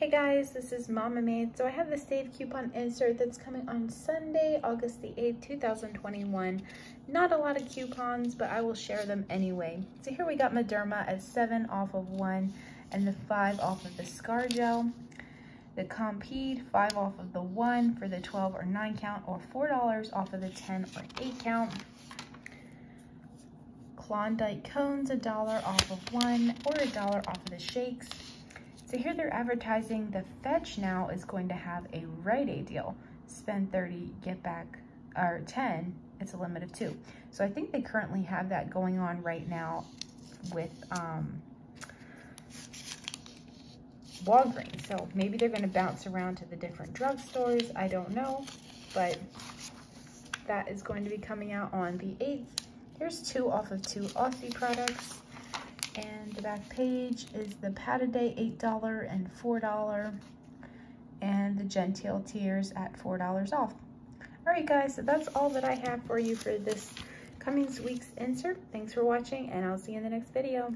Hey guys, this is Mama Made. So I have the save coupon insert that's coming on Sunday, August the 8th, 2021. Not a lot of coupons, but I will share them anyway. So here we got Mederma at 7 off of 1 and the 5 off of the Scar Gel. The Compeed, 5 off of the 1 for the 12 or 9 count, or $4 off of the 10 or 8 count. Klondike Cones, $1 off of 1 or $1 off of the shakes. So here they're advertising the Fetch now is going to have a Rite Aid deal. Spend 30, get back, or 10, it's a limit of 2. So I think they currently have that going on right now with Walgreens. So maybe they're going to bounce around to the different drugstores. I don't know, but that is going to be coming out on the 8th. Here's 2 off of 2 Aussie products. And the back page is the Pat-A-Day $8 and $4, and the Genteel Tears at $4 off. All right, guys, so that's all that I have for you for this coming week's insert. Thanks for watching, and I'll see you in the next video.